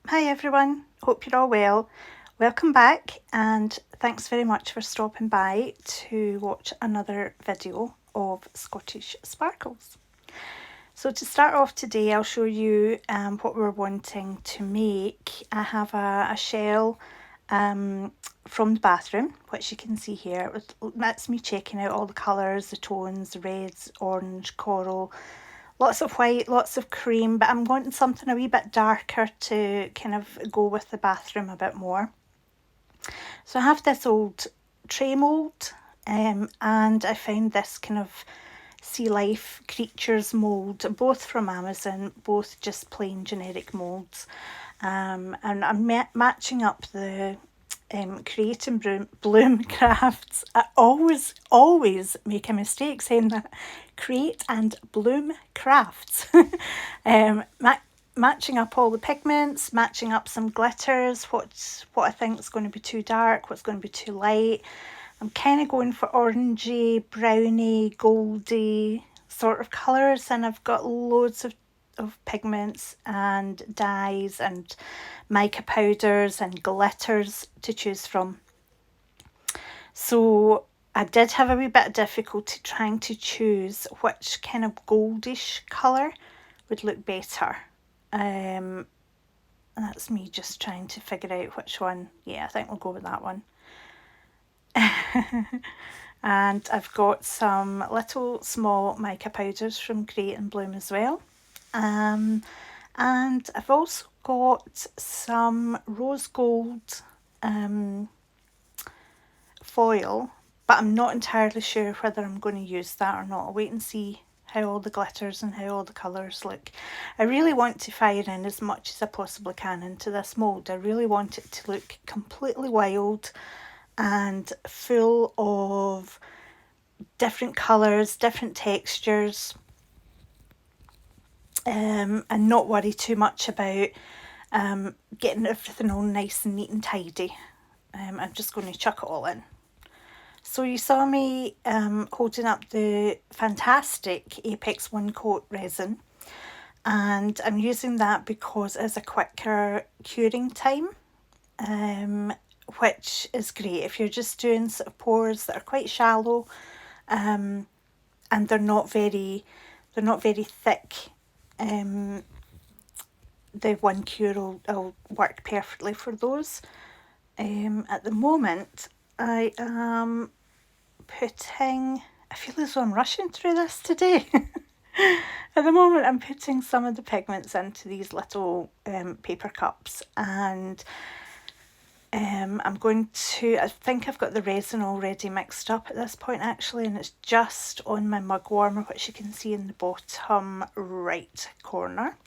Hi everyone, hope you're all well. Welcome back and thanks very much for stopping by to watch another video of Scottish Sparkles. So to start off today I'll show you what we're wanting to make. I have a shell from the bathroom, which you can see here. That's me checking out all the colours, the tones, the reds, orange, coral, lots of white, lots of cream, but I'm wanting something a wee bit darker to kind of go with the bathroom a bit more. So I have this old tray mould and I found this kind of sea life creatures mould, both from Amazon, both just plain generic moulds. And I'm matching up the Create and Bloom crafts. I always make a mistake saying that. Create and Bloom crafts. Matching up all the pigments, matching up some glitters, what I think is going to be too dark, what's going to be too light. I'm kind of going for orangey, browny, goldy sort of colours, and I've got loads of pigments and dyes and mica powders and glitters to choose from. So I did have a wee bit of difficulty trying to choose which kind of goldish colour would look better. And that's me just trying to figure out which one. Yeah, I think we'll go with that one. And I've got some little small mica powders from Create and Bloom as well. And I've also got some rose gold foil, but I'm not entirely sure whether I'm going to use that or not. I'll wait and see how all the glitters and how all the colours look. I really want to fire in as much as I possibly can into this mould. I really want it to look completely wild and full of different colours, different textures, and not worry too much about getting everything all nice and neat and tidy. I'm just going to chuck it all in. So you saw me holding up the fantastic Apex One Coat resin, and I'm using that because it's a quicker curing time, which is great if you're just doing sort of pores that are quite shallow, and they're not very thick. The one cure will work perfectly for those. At the moment I am putting, I feel as though I'm rushing through this today. At the moment I'm putting some of the pigments into these little paper cups, and I'm going to, I think I've got the resin already mixed up at this point actually, and it's just on my mug warmer, which you can see in the bottom right corner.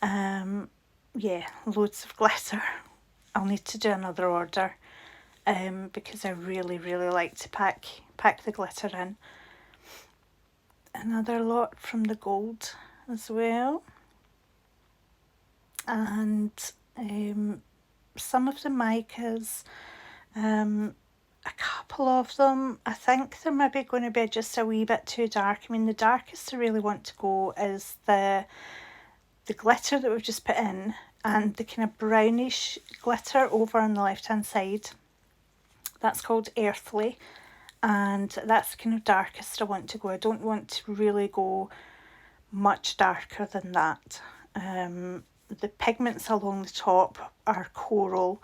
Yeah, loads of glitter. I'll need to do another order because I really like to pack the glitter in. Another lot from the gold as well, and some of the micas, a couple of them, I think they're maybe going to be just a wee bit too dark. I mean, the darkest I really want to go is the glitter that we've just put in, and the kind of brownish glitter over on the left hand side. That's called Earthly, and that's the kind of darkest I want to go. I don't want to really go much darker than that. The pigments along the top are coral,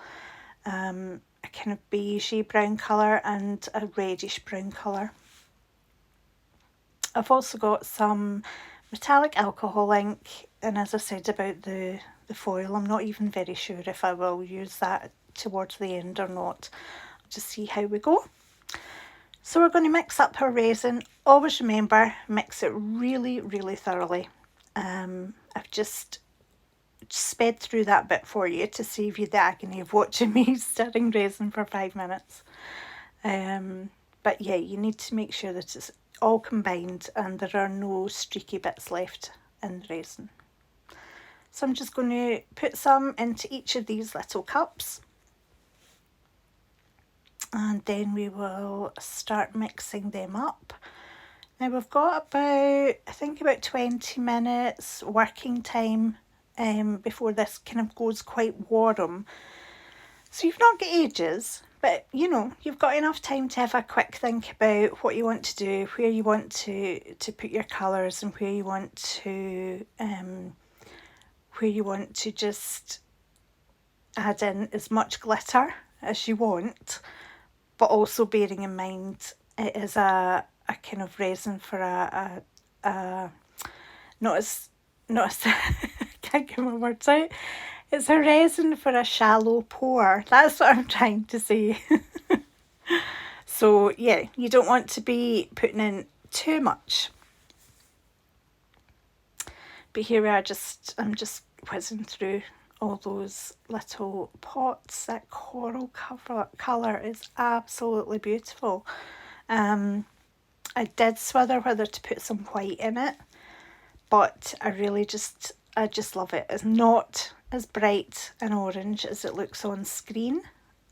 a kind of beigey brown colour and a reddish brown colour. I've also got some metallic alcohol ink, and as I said about the foil, I'm not even very sure if I will use that towards the end or not. I'll just see how we go. So we're going to mix up our resin. Always remember, mix it really thoroughly. I've just sped through that bit for you to save you the agony of watching me stirring resin for 5 minutes. But yeah, you need to make sure that it's all combined and there are no streaky bits left in the resin. So I'm just going to put some into each of these little cups, and then we will start mixing them up. Now we've got about, I think about 20 minutes working time before this kind of goes quite warm. So you've not got ages, but you know, you've got enough time to have a quick think about what you want to do, where you want to put your colours, and where you want to just add in as much glitter as you want, but also bearing in mind it is a kind of resin for a not as I can't get my words out. It's a resin for a shallow pour. That's what I'm trying to say. So yeah, you don't want to be putting in too much. But here we are, I'm just whizzing through all those little pots. That coral colour is absolutely beautiful. I did swither whether to put some white in it, but I just love it. It's not as bright an orange as it looks on screen.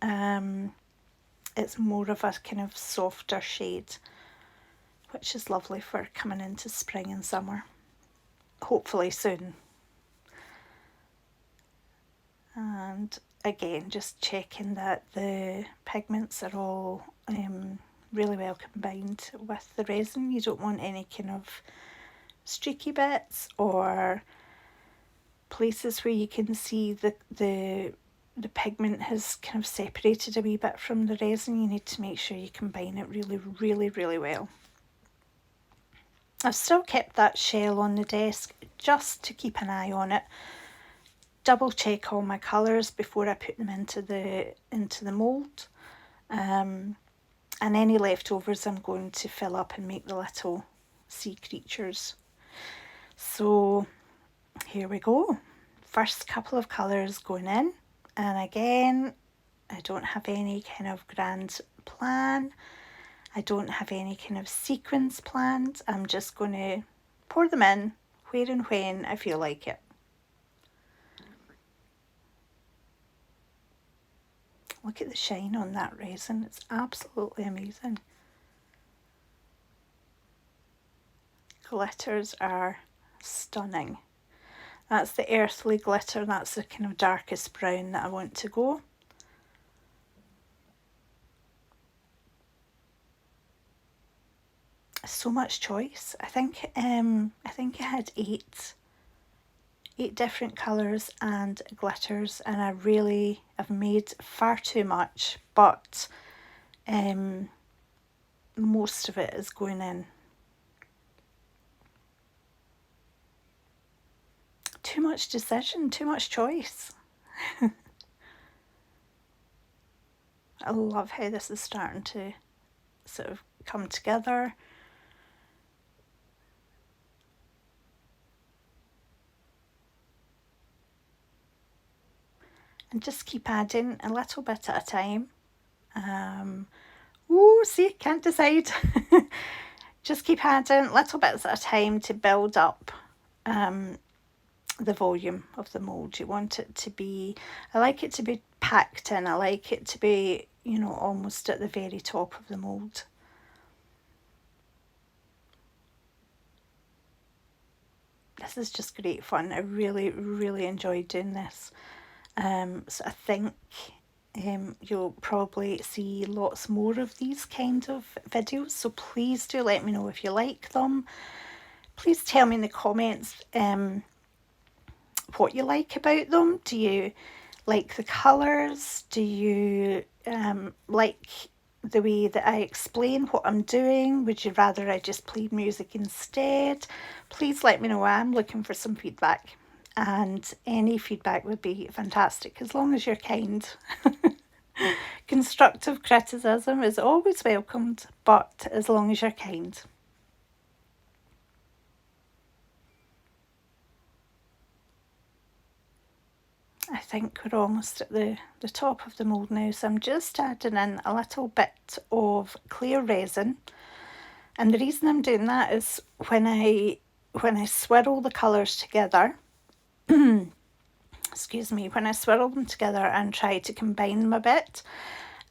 It's more of a kind of softer shade, which is lovely for coming into spring and summer. Hopefully soon. And again, just checking that the pigments are all really well combined with the resin. You don't want any kind of streaky bits or places where you can see the pigment has kind of separated a wee bit from the resin. You need to make sure you combine it really well. I've still kept that shell on the desk just to keep an eye on it. Double check all my colours before I put them into the mould. And any leftovers I'm going to fill up and make the little sea creatures. So here we go. First couple of colours going in. And again, I don't have any kind of grand plan. I don't have any kind of sequence planned. I'm just going to pour them in where and when I feel like it. Look at the shine on that resin. It's absolutely amazing. Glitters are stunning. That's the earthly glitter. That's the kind of darkest brown that I want to go. So much choice. I think I had eight different colours and glitters, and I've made far too much, but most of it is going in. Too much decision, too much choice. I love how this is starting to sort of come together. And just keep adding a little bit at a time. See, can't decide. Just keep adding little bits at a time to build up the volume of the mould. You want it to be, I like it to be packed in. I like it to be, you know, almost at the very top of the mould. This is just great fun. I really enjoyed doing this. So I think you'll probably see lots more of these kind of videos, so please do let me know if you like them. Please tell me in the comments what you like about them. Do you like the colours? Do you like the way that I explain what I'm doing? Would you rather I just played music instead? Please let me know. I'm looking for some feedback. And any feedback would be fantastic, as long as you're kind. Constructive criticism is always welcomed, but as long as you're kind. I think we're almost at the top of the mould now, so I'm just adding in a little bit of clear resin. And the reason I'm doing that is when I swirl the colours together, excuse me, when I swirl them together and try to combine them a bit,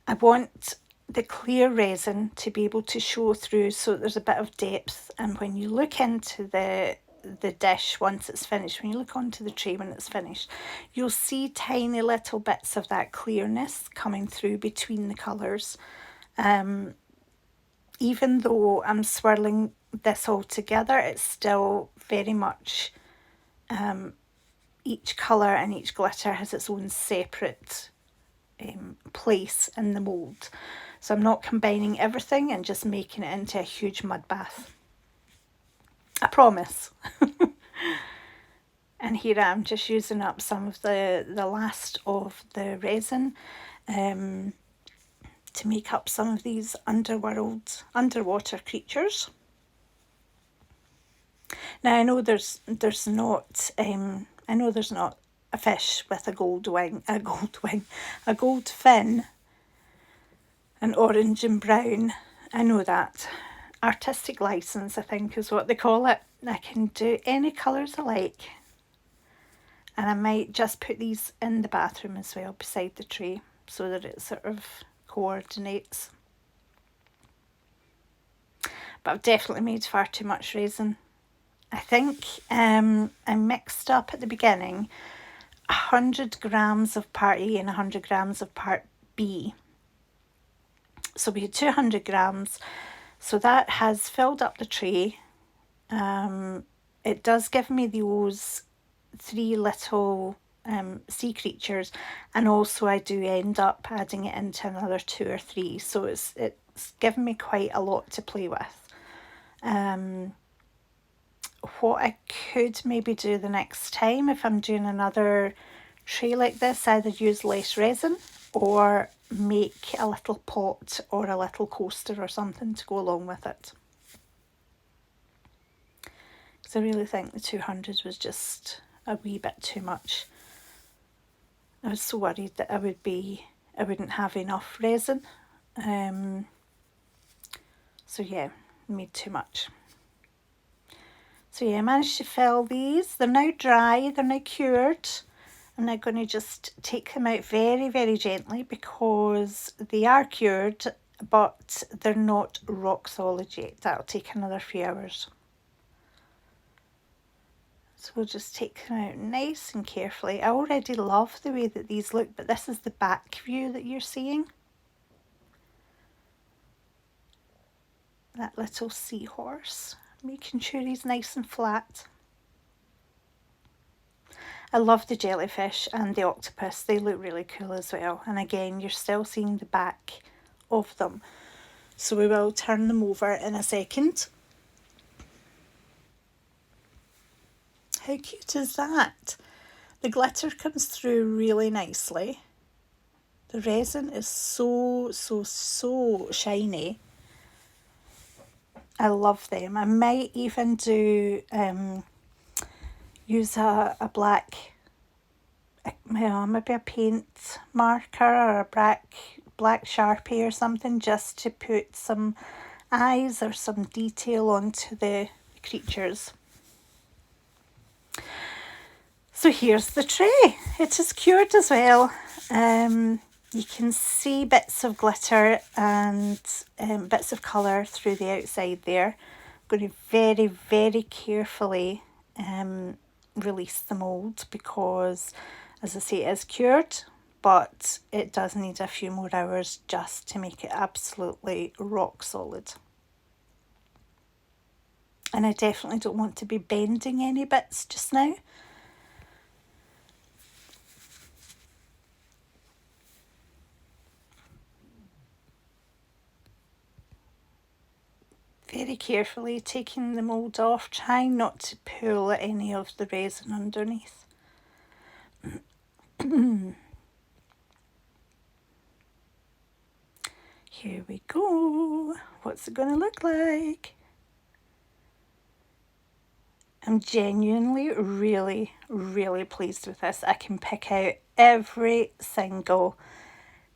I want the clear resin to be able to show through so there's a bit of depth, and when you look into the the dish once it's finished, when you look onto the tray when it's finished, you'll see tiny little bits of that clearness coming through between the colours. Even though I'm swirling this all together, it's still very much each colour and each glitter has its own separate place in the mould. So I'm not combining everything and just making it into a huge mud bath. I promise. And here I am just using up some of the last of the resin to make up some of these underwater creatures. Now I know there's not a fish with a gold fin, an orange and brown. I know that. Artistic license, I think, is what they call it. I can do any colours I like. And I might just put these in the bathroom as well beside the tray so that it sort of coordinates. But I've definitely made far too much resin. I think I mixed up at the beginning 100 grams of part A and 100 grams of part B. So we had 200 grams. So that has filled up the tray. It does give me those 3 little sea creatures, and also I do end up adding it into another 2 or 3. So it's given me quite a lot to play with. What I could maybe do the next time if I'm doing another tray like this, either use less resin or make a little pot or a little coaster or something to go along with it. Because I really think the 200 was just a wee bit too much. I was so worried that I wouldn't have enough resin. So yeah, made too much. So yeah, I managed to fill these. They're now dry, they're now cured. I'm now going to just take them out very, very gently because they are cured, but they're not rock solid yet. That'll take another few hours. So we'll just take them out nice and carefully. I already love the way that these look, but this is the back view that you're seeing. That little seahorse, making sure he's nice and flat. I love the jellyfish and the octopus. They look really cool as well. And again, you're still seeing the back of them. So we will turn them over in a second. How cute is that? The glitter comes through really nicely. The resin is so shiny. I love them. I might even do use a black, maybe a paint marker or a black Sharpie or something, just to put some eyes or some detail onto the creatures. So here's the tray. It is cured as well. You can see bits of glitter and bits of colour through the outside there. I'm going to very, very carefully release the mould because, as I say, it is cured, but it does need a few more hours just to make it absolutely rock solid. And I definitely don't want to be bending any bits just now. Very carefully taking the mould off, trying not to pull any of the resin underneath. Here we go. What's it going to look like? I'm genuinely really, really pleased with this. I can pick out every single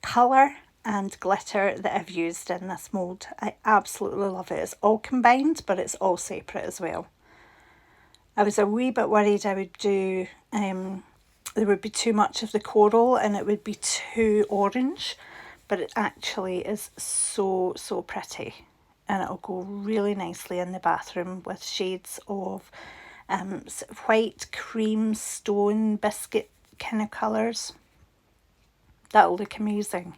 colour and glitter that I've used in this mould. I absolutely love it. It's all combined, but it's all separate as well. I was a wee bit worried I would do, there would be too much of the coral and it would be too orange, but it actually is so pretty, and it'll go really nicely in the bathroom with shades of sort of white, cream, stone, biscuit kind of colours. That'll look amazing.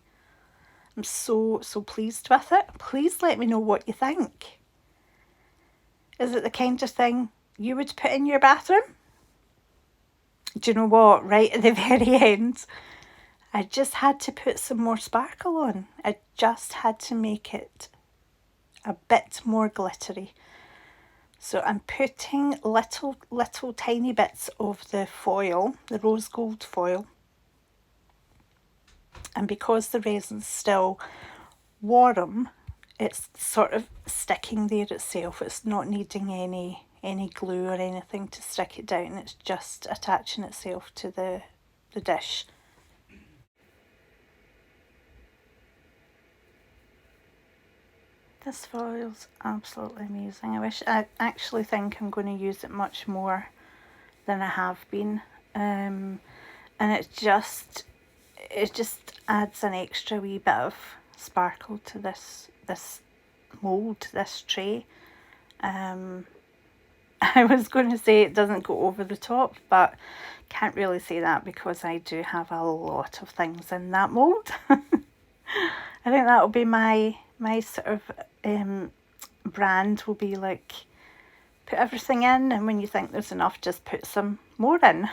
I'm so pleased with it. Please let me know what you think. Is it the kind of thing you would put in your bathroom? Do you know what? Right at the very end, I just had to put some more sparkle on. I just had to make it a bit more glittery. So I'm putting little tiny bits of the foil, the rose gold foil. And because the resin's still warm, it's sort of sticking there itself. It's not needing any glue or anything to stick it down. It's just attaching itself to the dish. This foil's absolutely amazing. I actually think I'm going to use it much more than I have been. And it just adds an extra wee bit of sparkle to this mould, this tray. I was going to say it doesn't go over the top, but can't really say that because I do have a lot of things in that mould. I think that'll be my sort of brand, will be like, put everything in, and when you think there's enough, just put some more in.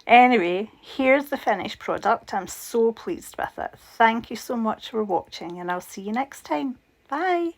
Anyway, here's the finished product. I'm so pleased with it. Thank you so much for watching, and I'll see you next time. Bye.